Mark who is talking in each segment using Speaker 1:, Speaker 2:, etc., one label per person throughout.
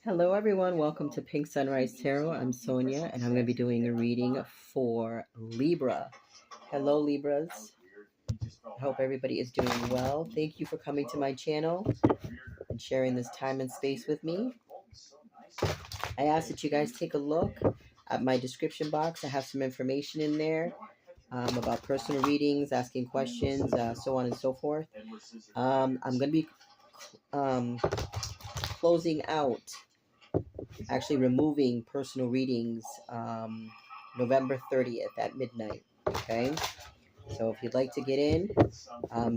Speaker 1: Hello everyone, welcome to Pink Sunrise Tarot. I'm Sonia and I'm going to be doing a reading for Libra. Hello Libras. I hope everybody is doing well. Thank you for coming to my channel and sharing this time and space with me. I ask that you guys take a look at my description box. I have some information in there about personal readings, asking questions, so on and so forth. I'm going to be closing out, actually removing personal readings November 30th at midnight. Okay, so if you'd like to get in,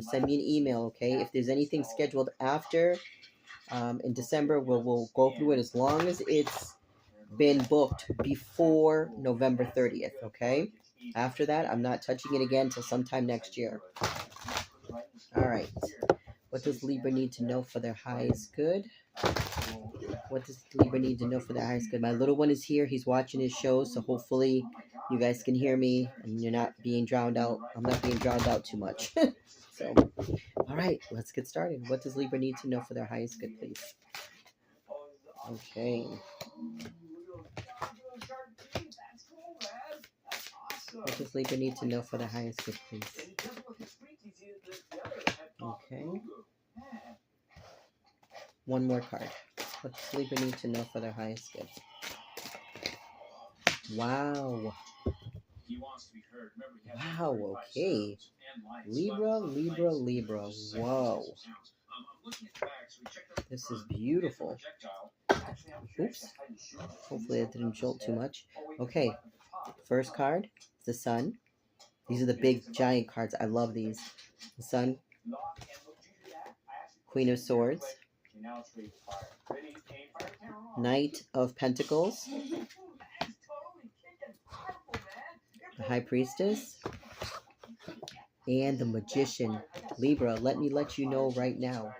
Speaker 1: send me an email. Okay, if there's anything scheduled after in December, we'll go through it as long as it's been booked before November 30th. Okay, after that, I'm not touching it again until sometime next year. All right, what does Libra need to know for their highest good? What does Libra need to know for their highest good? My little one is here. He's watching his show, so hopefully you guys can hear me and you're not being drowned out. I'm not being drowned out too much. So, all right, let's get started. What does Libra need to know for their highest good, please? Okay. What does Libra need to know for their highest good, please? Okay. One more card. What does Libra need to know for their highest good? Wow. Wow, okay. Libra, Libra, Libra. Whoa. This is beautiful. Oops. Hopefully it didn't jolt too much. Okay. First card is the Sun. These are the big giant cards. I love these. The Sun. Queen of Swords. Knight of Pentacles. The High Priestess. And the Magician. Libra, let me let you know right now.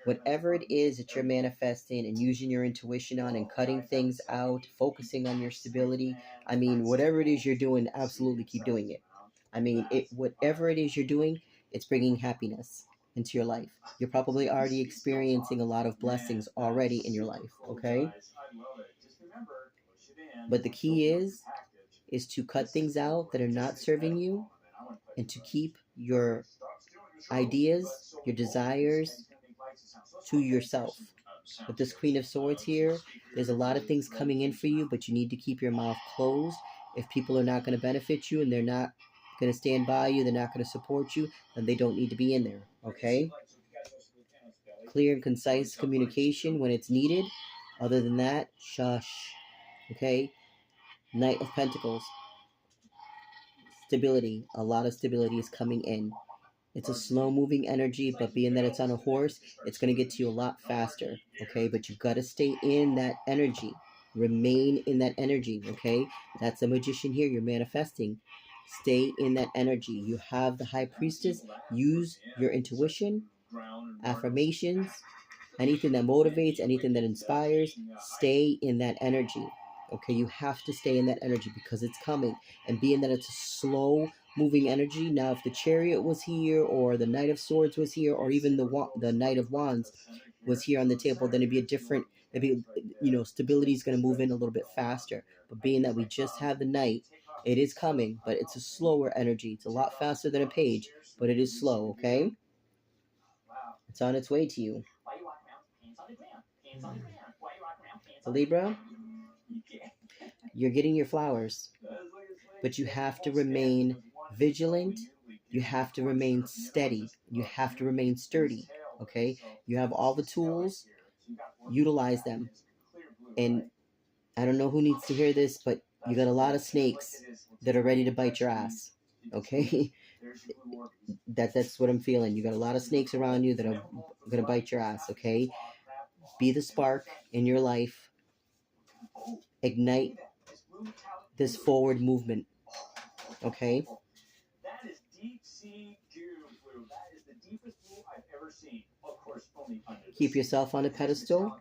Speaker 1: Whatever it is that you're manifesting and using your intuition on and cutting things out, focusing on your stability, I mean, whatever it is you're doing, absolutely keep doing it. I mean, whatever it is you're doing, it's bringing happiness into your life. You're probably already experiencing a lot of blessings already in your life, okay? But the key is to cut things out that are not serving you and to keep your ideas, your desires to yourself. With this Queen of Swords here, there's a lot of things coming in for you, but you need to keep your mouth closed. If people are not going to benefit you and they're not going to stand by you, they're not going to support you, then they don't need to be in there, okay? Clear and concise communication when it's needed. Other than that, shush, okay? Knight of Pentacles. Stability. A lot of stability is coming in. It's a slow-moving energy, but being that it's on a horse, it's going to get to you a lot faster, okay? But you've got to stay in that energy. Remain in that energy, okay? That's the Magician here. You're manifesting. Stay in that energy. You have the High Priestess. Use your intuition, affirmations, anything that motivates, anything that inspires. Stay in that energy, okay? You have to stay in that energy because it's coming. And being that it's a slow moving energy, now if the Chariot was here or the Knight of Swords was here or even the Knight of Wands was here on the table, then it'd be a different, stability is going to move in a little bit faster. But being that we just have the Knight, it is coming, but it's a slower energy. It's a lot faster than a page, but it is slow, okay? It's on its way to you. So Libra, you're getting your flowers, but you have to remain vigilant. You have to remain steady. You have to remain sturdy, okay? You have all the tools. Utilize them. And I don't know who needs to hear this, but you got a lot of snakes that are ready to bite your ass, okay? That's what I'm feeling. You got a lot of snakes around you that are going to bite your ass, okay? Be the spark in your life. Ignite this forward movement, okay? Keep yourself on a pedestal.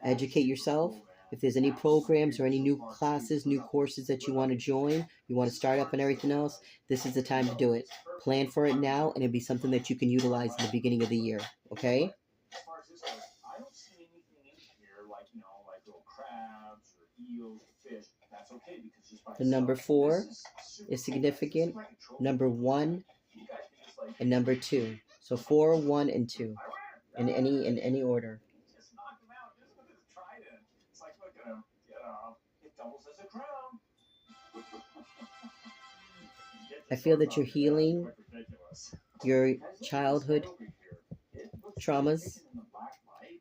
Speaker 1: Educate yourself. If there's any programs or any new classes, new courses that you want to join, you want to start up and everything else, this is the time to do it. Plan for it now, and it'll be something that you can utilize in the beginning of the year, okay? The number 4 is significant. Number 1 and number 2. So 4, 1, and 2 in any order. I feel that you're healing your childhood traumas.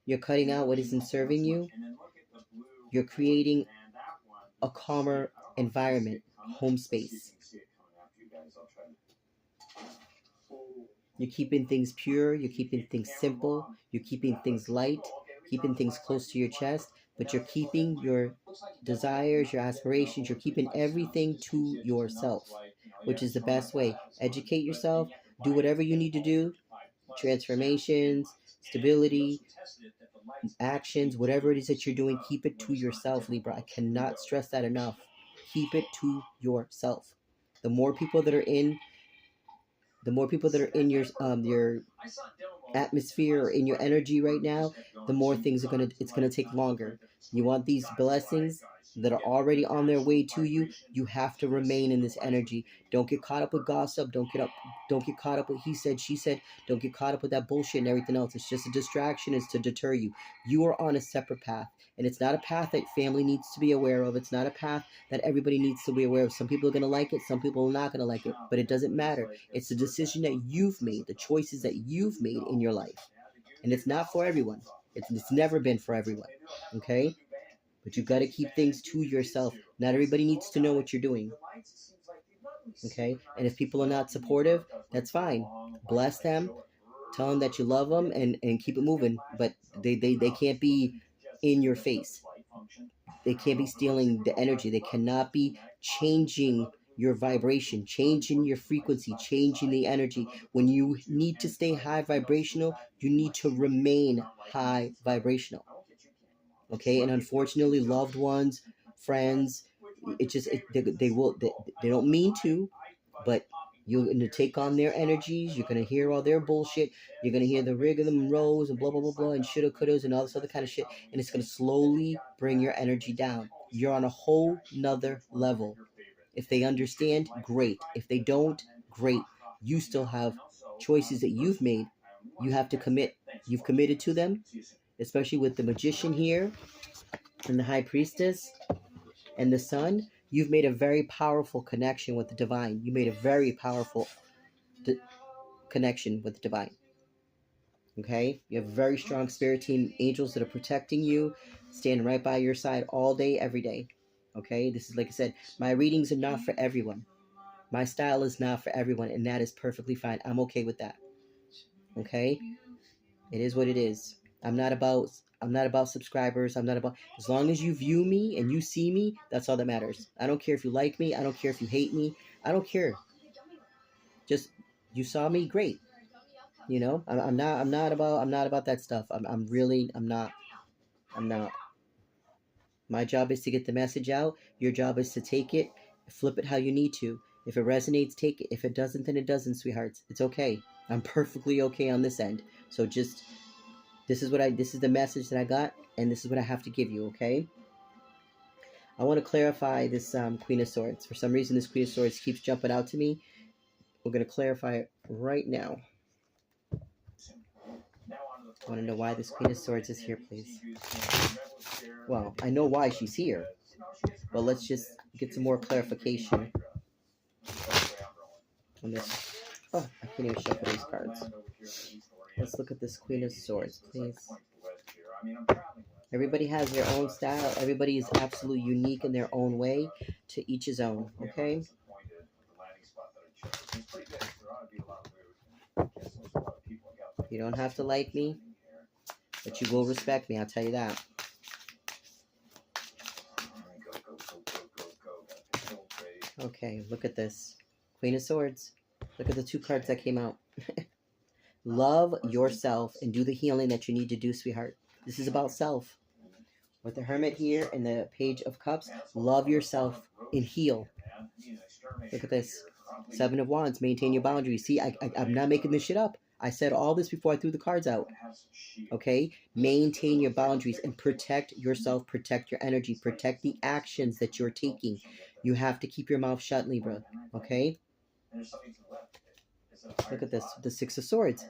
Speaker 1: You're cutting out what isn't serving you. You're creating a calmer environment, home space. You're keeping things pure. You're keeping things simple. You're keeping things light, keeping things close to your chest, but you're keeping your desires, your aspirations, you're keeping everything to yourself, which is the best way. Educate yourself, do whatever you need to do, transformations, stability, actions, whatever it is that you're doing, keep it to yourself, Libra. I cannot stress that enough. Keep it to yourself. The more people that are in your atmosphere or in your energy right now, the more things it's gonna take longer. You want these blessings that are already on their way to you. You have to remain in this energy. Don't get caught up with gossip. Don't get caught up with he said, she said. Don't get caught up with that bullshit and everything else. It's just a distraction. It's to deter you. You are on a separate path, and it's not a path that family needs to be aware of. It's not a path that everybody needs to be aware of. Some people are gonna like it. Some people are not gonna like it. But it doesn't matter. It's the decision that you've made, the choices that you've made in your life, and it's not for everyone. It's never been for everyone. Okay. But you got to keep things to yourself. Not everybody needs to know what you're doing. Okay? And if people are not supportive, that's fine. Bless them. Tell them that you love them and keep it moving. But they can't be in your face. They can't be stealing the energy. They cannot be changing your vibration, changing your frequency, changing the energy. When you need to stay high vibrational, you need to remain high vibrational. Okay, and unfortunately, loved ones, friends, they don't mean to, but you're gonna take on their energies. You're gonna hear all their bullshit. You're gonna hear the rig of them rows and blah blah blah blah and shoulda couldas and all this other kind of shit, and it's gonna slowly bring your energy down. You're on a whole nother level. If they understand, great. If they don't, great. You still have choices that you've made. You have to commit. You've committed to them, especially with the magician here and the high priestess and the sun. You've made a very powerful connection with the divine. You made a very powerful connection with the divine. Okay? You have a very strong spirit team, angels that are protecting you, standing right by your side all day, every day. Okay? This is, like I said, my readings are not for everyone. My style is not for everyone, and that is perfectly fine. I'm okay with that. Okay? It is what it is. I'm not about subscribers. I'm not about, as long as you view me and you see me, that's all that matters. I don't care if you like me. I don't care if you hate me. I don't care. Just, you saw me, great. You know, I'm not about that stuff. I'm not. My job is to get the message out. Your job is to take it, flip it how you need to. If it resonates, take it. If it doesn't, then it doesn't, sweethearts. It's okay. I'm perfectly okay on this end. So just, this is the message that I got, and this is what I have to give you, okay? I want to clarify this Queen of Swords. For some reason, this Queen of Swords keeps jumping out to me. We're going to clarify it right now. I want to know why this Queen of Swords is here, please. Well, I know why she's here, but let's just get some more clarification on this. Oh, I can't even shuffle these cards. Let's look at this Queen of Swords, please. Everybody has their own style. Everybody is absolutely unique in their own way. To each his own, okay? You don't have to like me, but you will respect me, I'll tell you that. Okay, look at this. Queen of Swords. Look at the two cards that came out. Love yourself and do the healing that you need to do, sweetheart. This is about self. With the Hermit here and the Page of Cups, love yourself and heal. Look at this. 7 of Wands, maintain your boundaries. See, I'm not making this shit up. I said all this before I threw the cards out. Okay? Maintain your boundaries and protect yourself, protect your energy, protect the actions that you're taking. You have to keep your mouth shut, Libra. Okay? Look at this, the Six of Swords.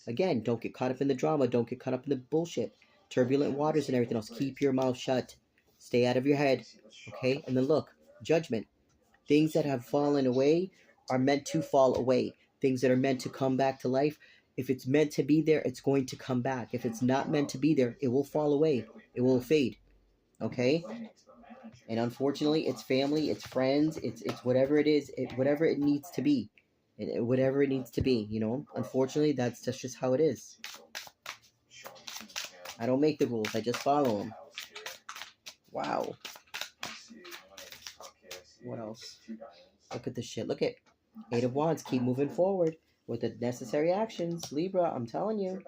Speaker 1: Again, don't get caught up in the drama. Don't get caught up in the bullshit. Turbulent waters and everything else. Keep your mouth shut. Stay out of your head. Okay? And then look, Judgment. Things that have fallen away are meant to fall away. Things that are meant to come back to life, if it's meant to be there, it's going to come back. If it's not meant to be there, it will fall away. It will fade. Okay? And unfortunately, it's family, it's friends, it's whatever it is, whatever it needs to be. Whatever it needs to be, you know? Unfortunately, that's just how it is. I don't make the rules, I just follow them. Wow. What else? Look at this shit. Look at Eight of Wands. Keep moving forward with the necessary actions. Libra, I'm telling you.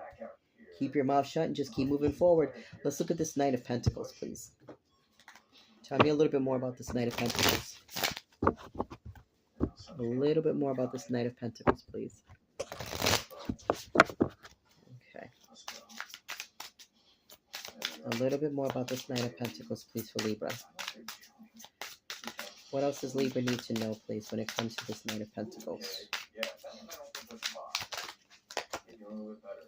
Speaker 1: Keep your mouth shut and just keep moving forward. Let's look at this Knight of Pentacles, please. Tell me a little bit more about this Knight of Pentacles. A little bit more about this Knight of Pentacles, please. Okay. A little bit more about this Knight of Pentacles, please, for Libra. What else does Libra need to know, please, when it comes to this Knight of Pentacles?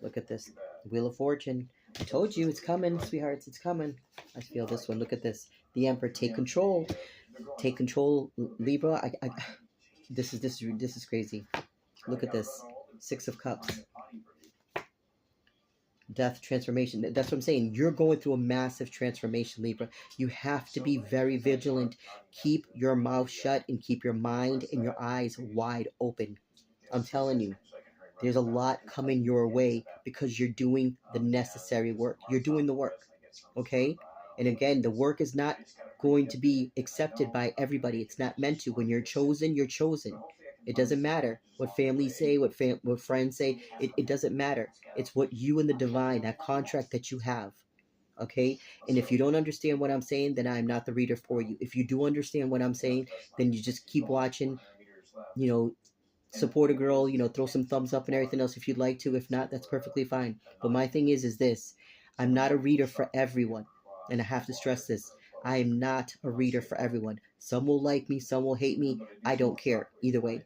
Speaker 1: Look at this. Wheel of Fortune. I told you, it's coming, sweethearts, it's coming. I feel this one. Look at this. The Emperor. Take control. Take control, Libra. This is crazy. Look at this. Six of Cups. Death, transformation. That's what I'm saying. You're going through a massive transformation, Libra. You have to be very vigilant. Keep your mouth shut and keep your mind and your eyes wide open. I'm telling you, there's a lot coming your way because you're doing the necessary work. You're doing the work, okay? And again, the work is not going to be accepted by everybody. It's not meant to. When you're chosen, you're chosen. It doesn't matter what families say, what friends say. It doesn't matter. It's what you and the divine, that contract that you have, okay? And if you don't understand what I'm saying, then I'm not the reader for you. If you do understand what I'm saying, then you just keep watching, you know, support a girl, you know, throw some thumbs up and everything else if you'd like to. If not, that's perfectly fine. But my thing is this. I'm not a reader for everyone. And I have to stress this. I am not a reader for everyone. Some will like me, some will hate me. I don't care. Either way.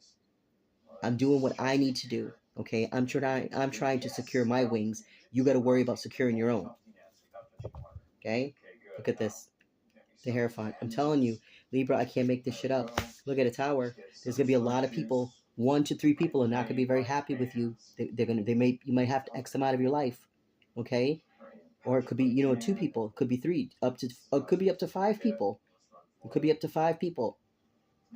Speaker 1: I'm doing what I need to do. Okay? I'm trying to secure my wings. You got to worry about securing your own. Okay? Look at this. The Hierophant. I'm telling you, Libra, I can't make this shit up. Look at a tower. There's gonna be a lot of people. 1 to 3 people are not gonna be very happy with you. You might have to X them out of your life. Okay? Or it could be, you know, 2 people. It could be 3. It could be up to 5 people. It could be up to 5 people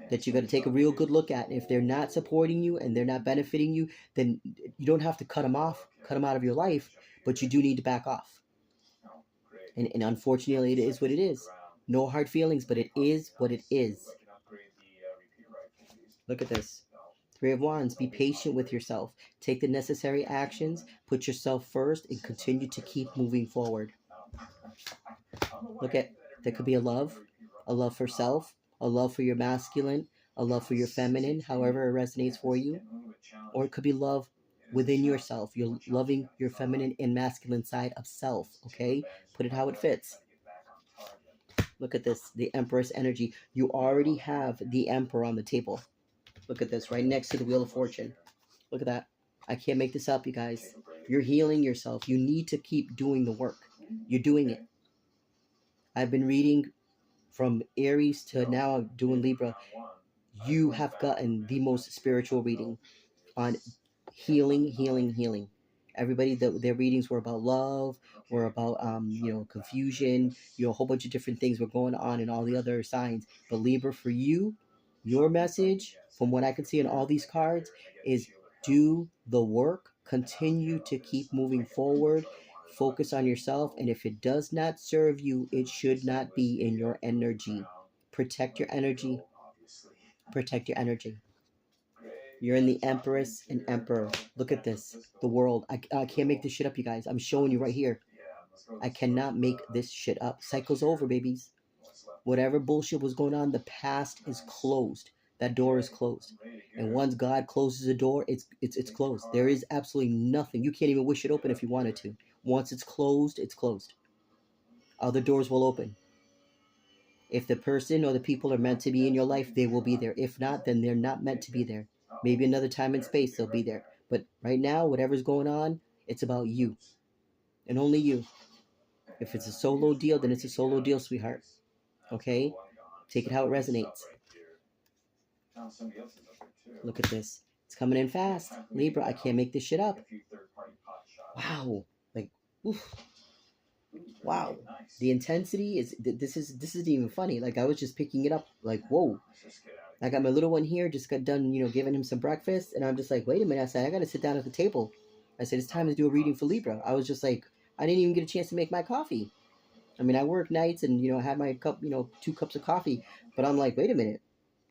Speaker 1: that you got to take a real good look at. And if they're not supporting you and they're not benefiting you, then you don't have to cut them off, cut them out of your life, but you do need to back off. And unfortunately, it is what it is. No hard feelings, but it is what it is. Look at this. 3 of Wands. Be patient with yourself. Take the necessary actions. Put yourself first and continue to keep moving forward. Look at, there could be a love for self, a love for your masculine, a love for your feminine, however it resonates for you. Or it could be love within yourself. You're loving your feminine and masculine side of self, okay? Put it how it fits. Look at this, the Empress energy. You already have the Emperor on the table. Look at this, right next to the Wheel of Fortune. Look at that. I can't make this up, you guys. You're healing yourself. You need to keep doing the work. You're doing it. I've been reading from Aries to now I'm doing Libra. You have gotten the most spiritual reading on healing. Everybody, their readings were about love, were about you know, confusion, you know, a whole bunch of different things were going on in all the other signs. But Libra, for you, your message, from what I can see in all these cards, is do the work, continue to keep moving forward, focus on yourself, and if it does not serve you, it should not be in your energy. Protect your energy. Protect your energy. You're in the Empress and Emperor. Look at this. The world. I can't make this shit up, you guys. I'm showing you right here. I cannot make this shit up. Cycle's over, babies. Whatever bullshit was going on, the past is closed. that door is closed. And once God closes a door, it's closed. There is absolutely nothing. You can't even wish it open if you wanted to. Once it's closed, it's closed. Other doors will open. If the person or the people are meant to be in your life, they will be there. If not, then they're not meant to be there. Maybe another time and space they'll be there. But right now, whatever's going on, it's about you. And only you. If it's a solo deal, then it's a solo deal, sweetheart. Okay? Take it how it resonates. Look at this. It's coming in fast. Libra, I can't make this shit up. Wow. Like, oof. Wow. The intensity is, this isn't even funny. Like, I was just picking it up. Like, whoa. I got my little one here, just got done, giving him some breakfast. And I'm just like, wait a minute. I said, I got to sit down at the table. I said, it's time to do a reading for Libra. I was just like, I didn't even get a chance to make my coffee. I mean, I work nights and, I had my cup, 2 cups of coffee. But I'm like, wait a minute.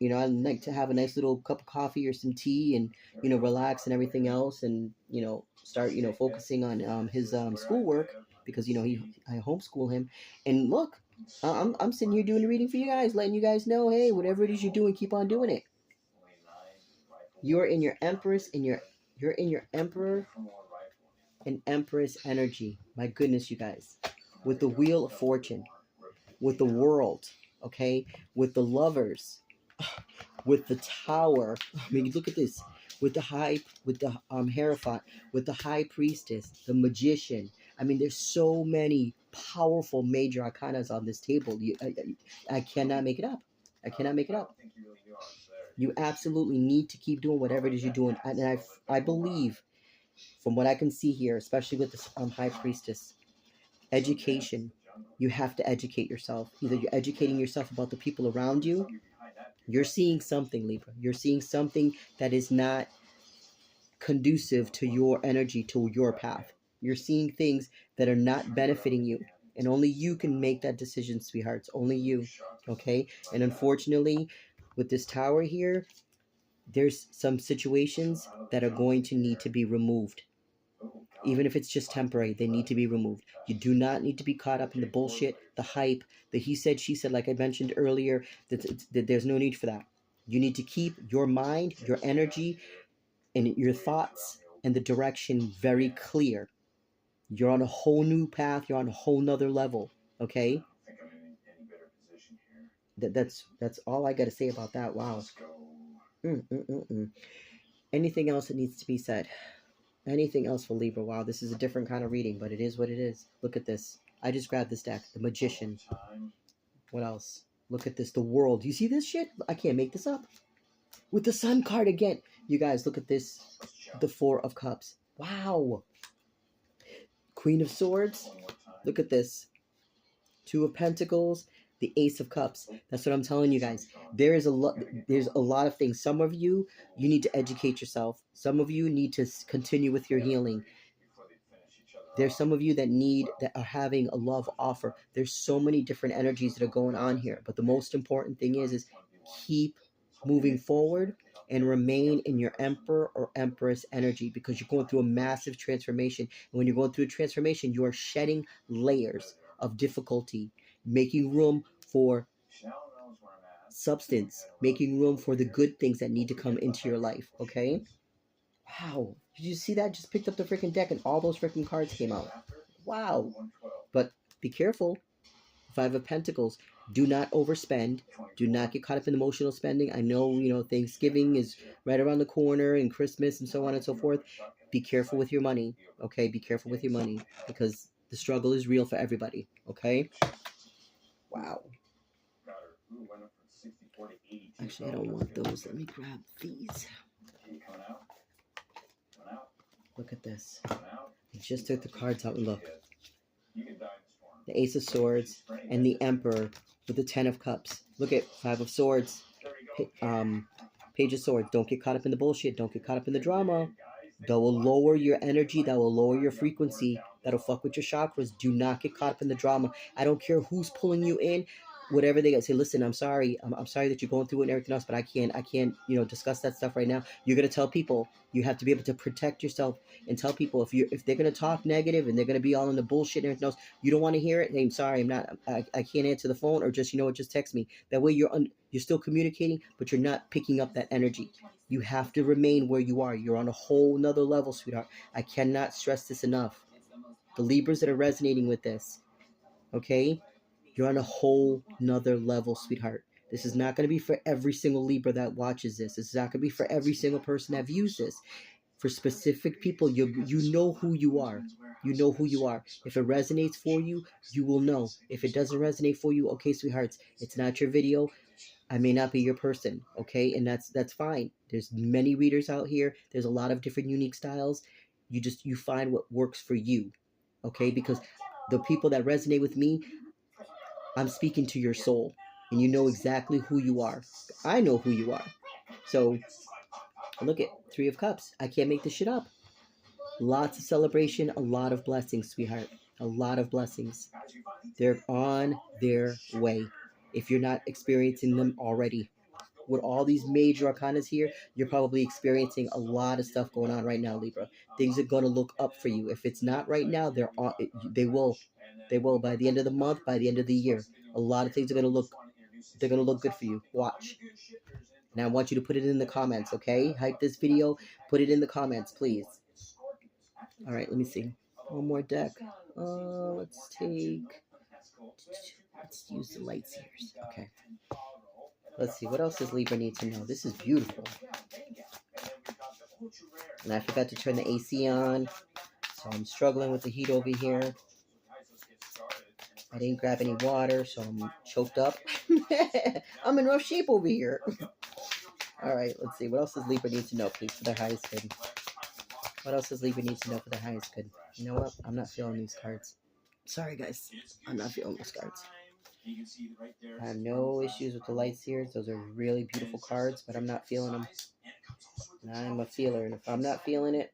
Speaker 1: I like to have a nice little cup of coffee or some tea and, relax and everything else and, start, focusing on his schoolwork because, I homeschool him. And look, I'm sitting here doing a reading for you guys, letting you guys know, hey, whatever it is you're doing, keep on doing it. You're in your Empress, you're in your Emperor and Empress energy. My goodness, you guys. With the Wheel of Fortune, with the World, okay? With the Lovers, with the Tower. I mean, look at this. With the Hierophant, with the High Priestess, the Magician. I mean, there's so many powerful major arcanas on this table. I cannot make it up. I cannot make it up. You absolutely need to keep doing whatever it is you're doing. And I believe, from what I can see here, especially with this High Priestess, education. You have to educate yourself. Either you're educating yourself about the people around you. You're seeing something, Libra. You're seeing something that is not conducive to your energy, to your path. You're seeing things that are not benefiting you. And only you can make that decision, sweethearts. Only you. Okay? And unfortunately, with this Tower here, there's some situations that are going to need to be removed. Even if it's just temporary, they need to be removed. You do not need to be caught up in the bullshit, the hype, the he said, she said, like I mentioned earlier, that there's no need for that. You need to keep your mind, your energy, and your thoughts and the direction very clear. You're on a whole new path. You're on a whole nother level. Okay? That's all I got to say about that. Wow. Anything else that needs to be said? Anything else for Libra? Wow, this is a different kind of reading, but it is what it is. Look at this. I just grabbed this deck. The Magician. What else? Look at this. The World. You see this shit? I can't make this up. With the Sun card again. You guys, look at this. The Four of Cups. Wow. Queen of Swords. Look at this. Two of Pentacles. The Ace of Cups. That's what I'm telling you guys. There's a lot of things. Some of you need to educate yourself. Some of you need to continue with your healing. There's some of you that are having a love offer. There's so many different energies that are going on here. But the most important thing is keep moving forward and remain in your Emperor or Empress energy, because you're going through a massive transformation. And when you're going through a transformation, you are shedding layers of difficulty, making room for substance, making room for the good things that need to come into your life. Okay? Wow. Did you see that? Just picked up the freaking deck and all those freaking cards came out. Wow. But be careful. Five of Pentacles. Do not overspend. Do not get caught up in emotional spending. I know, Thanksgiving is right around the corner and Christmas and so on and so forth. Be careful with your money. Okay? Be careful with your money, because the struggle is real for everybody. Okay? Wow. Actually, I don't want those. Let me grab these. Look at this. I just took the cards out and look. The Ace of Swords and the Emperor with the Ten of Cups. Look at Five of Swords. Page of Swords. Don't get caught up in the bullshit. Don't get caught up in the drama. That will lower your energy. That will lower your frequency. That'll fuck with your chakras. Do not get caught up in the drama. I don't care who's pulling you in. Whatever they say, listen, I'm sorry. I'm sorry that you're going through it and everything else, but I can't, discuss that stuff right now. You're going to tell people. You have to be able to protect yourself and tell people if they're going to talk negative and they're going to be all in the bullshit and everything else, you don't want to hear it. Hey, I'm sorry. I can't answer the phone, or just, just text me. That way you're You're still communicating, but you're not picking up that energy. You have to remain where you are. You're on a whole nother level, sweetheart. I cannot stress this enough. The Libras that are resonating with this, okay? You're on a whole nother level, sweetheart. This is not going to be for every single Libra that watches this. This is not going to be for every single person that views this. For specific people, you know who you are. You know who you are. If it resonates for you, you will know. If it doesn't resonate for you, okay, sweethearts, it's not your video. I may not be your person, okay? And that's fine. There's many readers out here. There's a lot of different unique styles. You find what works for you, okay? Because the people that resonate with me, I'm speaking to your soul, and you know exactly who you are. I know who you are. So look at 3 of Cups. I can't make this shit up. Lots of celebration, a lot of blessings, sweetheart. A lot of blessings. They're on their way. If you're not experiencing them already, with all these major arcanas here, you're probably experiencing a lot of stuff going on right now, Libra. Things are going to look up for you. If it's not right now, they will. They will by the end of the month, by the end of the year. A lot of things are going to look good for you. Watch. And I want you to put it in the comments, okay? Hype this video. Put it in the comments, please. All right, let me see. One more deck. Let's use the light seers. Okay. Let's see. What else does Libra need to know? This is beautiful. And I forgot to turn the AC on, so I'm struggling with the heat over here. I didn't grab any water, so I'm choked up. I'm in rough shape over here. All right, let's see. What else does Libra need to know, please, for their highest good? What else does Libra need to know for their highest good? You know what? I'm not feeling these cards. Sorry, guys. I'm not feeling these cards. I have no issues with the light seers. Those are really beautiful cards, but I'm not feeling them. And I'm a feeler, and if I'm not feeling it,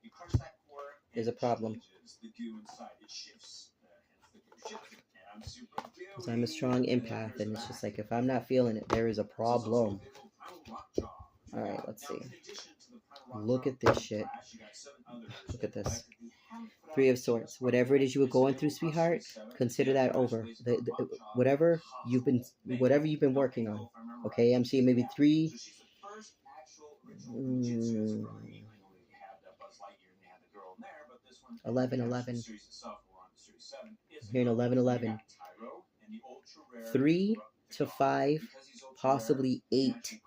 Speaker 1: there's a problem. Because I'm a strong empath, and it's just like, if I'm not feeling it, there is a problem. Alright, let's see. Look at this shit. Look at this. 3 of Swords. Whatever it is you were going through, sweetheart, consider that over. Whatever you've been working on. Okay, I'm seeing maybe 3. 11. I'm hearing 11. 3 to 5, possibly 8,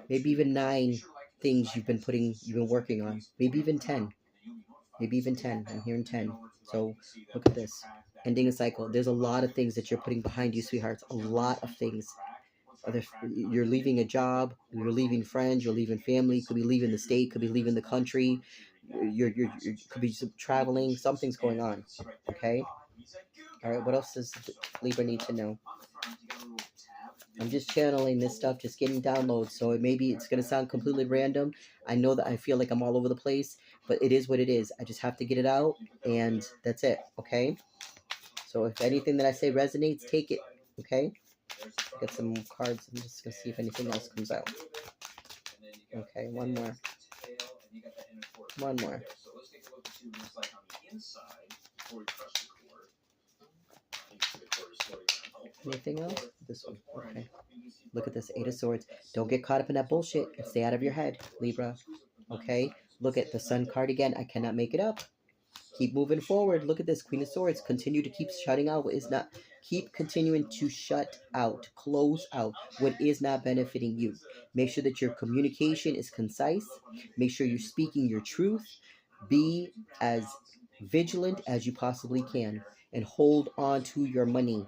Speaker 1: maybe even 9 things you've been working on. Maybe even 10. I'm hearing 10. So look at this. Ending a cycle. There's a lot of things that you're putting behind you, sweethearts. A lot of things. You're leaving a job. You're leaving friends. You're leaving family. Could be leaving the state. Could be leaving the country. You could be traveling. Something's going on. Okay. All right. What else does Libra need to know? I'm just channeling this stuff, just getting downloads. So it's going to sound completely random. I know that I feel like I'm all over the place, but it is what it is. I just have to get it out, and that's it, okay? So if anything that I say resonates, take it, okay? Get some cards. I'm just going to see if anything else comes out. Okay, one more. Anything else? This one. Okay. Look at this 8 of Swords. Don't get caught up in that bullshit and stay out of your head, Libra. Okay? Look at the Sun card again. I cannot make it up. Keep moving forward. Look at this Queen of Swords. Continue to keep shutting out what is not. Keep continuing to shut out, close out what is not benefiting you. Make sure that your communication is concise. Make sure you're speaking your truth. Be as vigilant as you possibly can, and hold on to your money.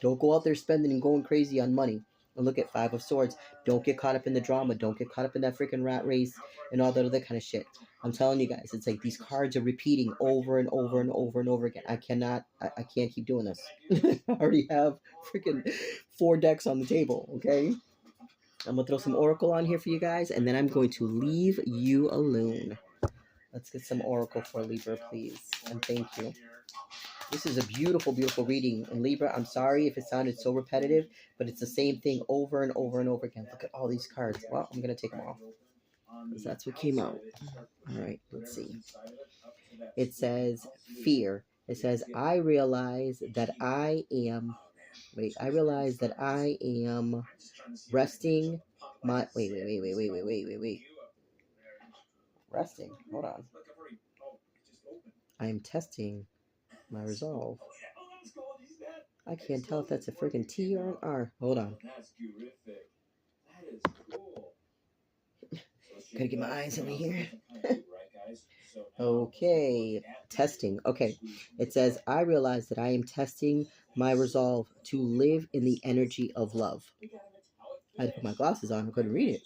Speaker 1: Don't go out there spending and going crazy on money. And look at 5 of Swords. Don't get caught up in the drama. Don't get caught up in that freaking rat race and all that other kind of shit. I'm telling you guys, it's like these cards are repeating over and over and over and over again. I can't keep doing this. I already have freaking 4 decks on the table, okay? I'm going to throw some Oracle on here for you guys, and then I'm going to leave you alone. Let's get some Oracle for Libra, please. And thank you. This is a beautiful, beautiful reading. And Libra, I'm sorry if it sounded so repetitive, but it's the same thing over and over and over again. Look at all these cards. Well, I'm going to take them off, because that's what came out. All right, let's see. It says fear. It says, I realize that I am Wait, I realize that I am resting my... Wait. Resting. Hold on. I am testing my resolve. I can't tell if that's a freaking T or an R. Hold on. Gotta get my eyes over here. Okay, testing. Okay, it says, I realize that I am testing my resolve to live in the energy of love. I had to put my glasses on. I couldn't read it.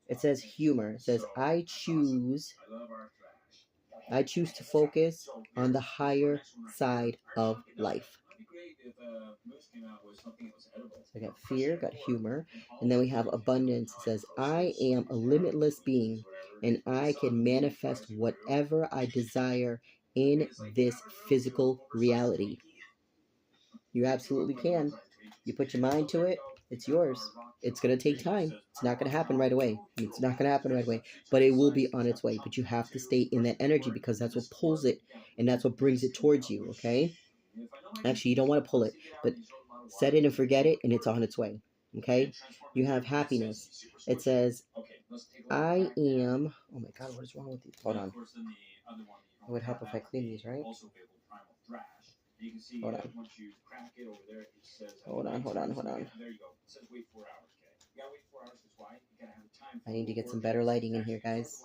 Speaker 1: It says humor. It says, I choose to focus on the higher side of life. So I got fear, got humor, and then we have abundance. It says, I am a limitless being, and I can manifest whatever I desire in this physical reality. You absolutely can. You put your mind to it, it's yours. It's going to take time. It's not going to happen right away. It's not going to happen right away, but it will be on its way. But you have to stay in that energy because that's what pulls it and that's what brings it towards you, okay? Actually, you don't want to pull it, but set it and forget it and it's on its way, okay? You have happiness. It says, I am... Oh my God, what is wrong with these? Hold on. It would help if I clean these, right? Hold on. I need to get some better lighting in here, guys.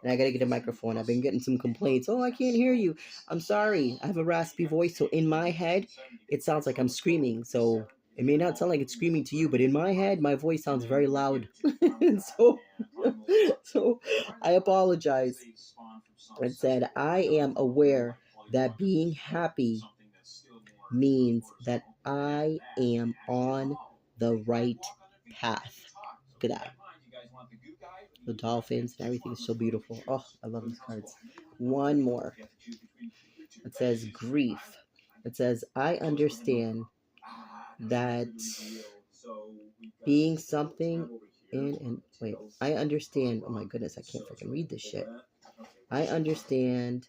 Speaker 1: And I gotta get a microphone. I've been getting some complaints. Oh, I can't hear you. I'm sorry. I have a raspy voice, so in my head, it sounds like I'm screaming. So it may not sound like it's screaming to you, but in my head, my voice sounds very loud. so I apologize. It said, I am aware that being happy means that I am on the right path. Look at that. The dolphins and everything is so beautiful. Oh, I love these cards. One more. It says grief. It says, I understand that being something in and wait, I understand. Oh my goodness, I can't freaking read this shit. I understand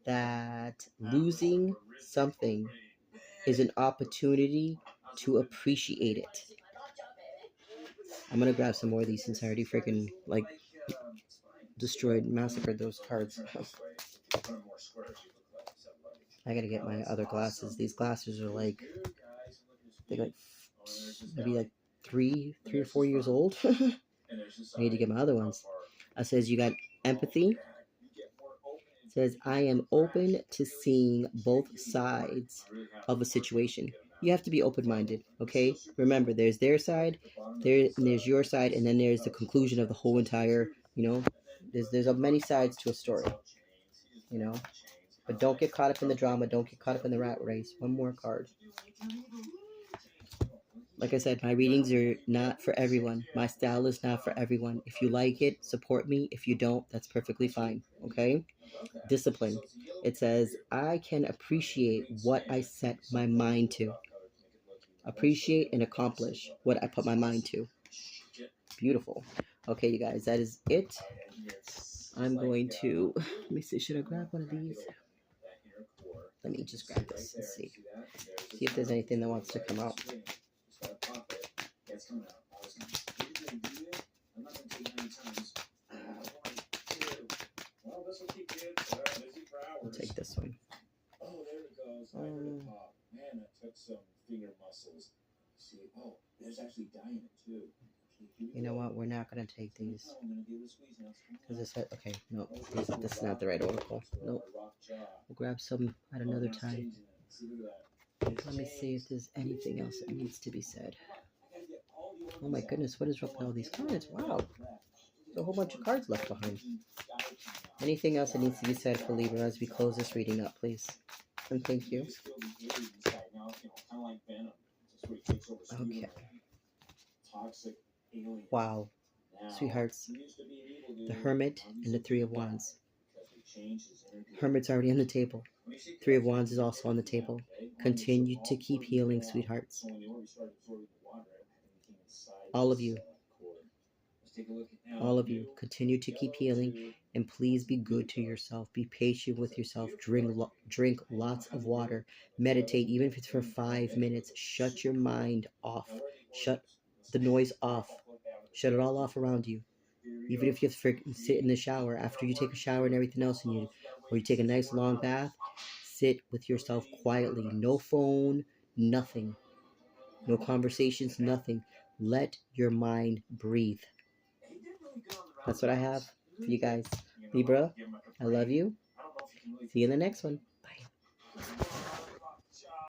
Speaker 1: that losing something is an opportunity to appreciate it. I'm gonna grab some more of these since I already freaking like massacred those cards. I gotta get my other glasses. These glasses are like, they're like maybe like three or 4 years old. I need to get my other ones. It says you got empathy. It says I am open to seeing both sides of a situation. You have to be open-minded, okay? Remember, there's their side, there's your side, and then there's the conclusion of the whole entire, there's many sides to a story, But don't get caught up in the drama. Don't get caught up in the rat race. One more card. Like I said, my readings are not for everyone. My style is not for everyone. If you like it, support me. If you don't, that's perfectly fine, okay? Discipline. It says, I can appreciate what I set my mind to. Appreciate and accomplish what I put my mind to. Beautiful. Okay, you guys, that is it. I'm going to, let me see, should I grab one of these? Let me just grab this and see. See if there's anything that wants to come out. I'll take this one. Man, that took some finger muscles. See, there's actually dye in it too. You know what? We're not gonna take these. Cause it said, okay, no, this is not the right oracle. Nope. We'll grab some at another time. Let me see if there's anything else that needs to be said. Oh my goodness, what is wrong with all these cards? Wow. There's a whole bunch of cards left behind. Anything else that needs to be said for Libra as we close this reading up, please? And thank you. Okay. Wow. Sweethearts. The Hermit and the Three of Wands. Hermit's already on the table. Three of Wands is also on the table. Continue to keep healing, sweethearts. All of you. All of you, continue to keep healing, and please be good to yourself. Be patient with yourself. Drink lots of water. Meditate, even if it's for 5 minutes. Shut your mind off. Shut the noise off. Shut it all off around you. Even if you have to sit in the shower after you take a shower and everything else, or you take a nice long bath, sit with yourself quietly. No phone, nothing. No conversations, nothing. Let your mind breathe. That's what I have for you guys. Libra, I love you. See you in the next one. Bye.